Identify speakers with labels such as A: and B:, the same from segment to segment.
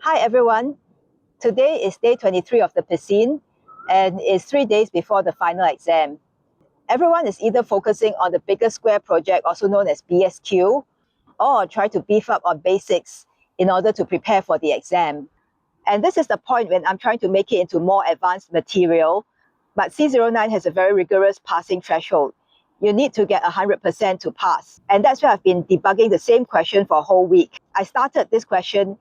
A: Hi everyone, today is day 23 of the Piscine and it's 3 days before the final exam. Everyone is either focusing on the bigger square project, also known as BSQ, or try to beef up on basics in order to prepare for the exam. And this is the point when I'm trying to make it into more advanced material, but C09 has a very rigorous passing threshold. You need to get 100% to pass. And that's why I've been debugging the same question for a whole week. I started this question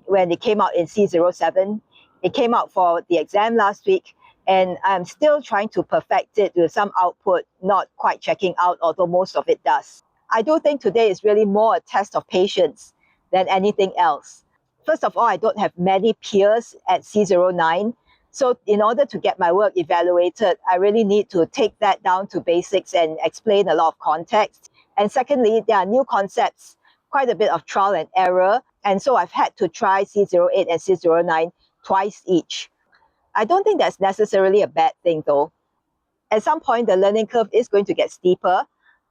A: when it came out in C07. It came out for the exam last week, and I'm still trying to perfect it with some output, not quite checking out, although most of it does. I do think today is really more a test of patience than anything else. First of all, I don't have many peers at C09. So in order to get my work evaluated, I really need to take that down to basics and explain a lot of context. And secondly, there are new concepts, quite a bit of trial and error. And so I've had to try C08 and C09 twice each. I don't think that's necessarily a bad thing though. At some point, the learning curve is going to get steeper,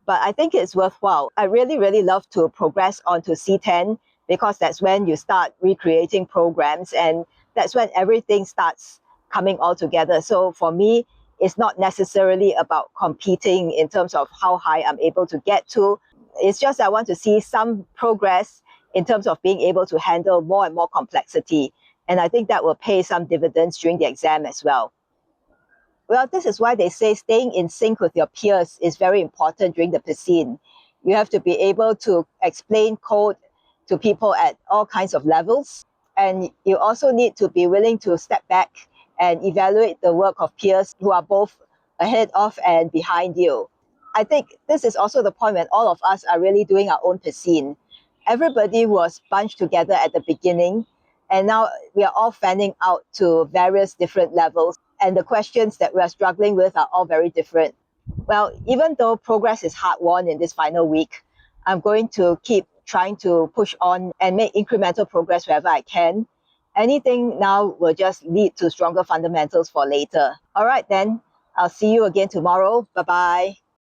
A: but I think it's worthwhile. I really love to progress onto C10 because that's when you start recreating programs and that's when everything starts coming all together. So for me, it's not necessarily about competing in terms of how high I'm able to get to. It's just I want to see some progress in terms of being able to handle more and more complexity. And I think that will pay some dividends during the exam as well. Well, this is why they say staying in sync with your peers is very important during the Piscine. You have to be able to explain code to people at all kinds of levels. And you also need to be willing to step back and evaluate the work of peers who are both ahead of and behind you. I think this is also the point when all of us are really doing our own Piscine. Everybody was bunched together at the beginning, and now we are all fanning out to various different levels, and the questions that we are struggling with are all very different. Well, even though progress is hard-won in this final week, I'm going to keep trying to push on and make incremental progress wherever I can. Anything now will just lead to stronger fundamentals for later. All right then, I'll see you again tomorrow. Bye-bye.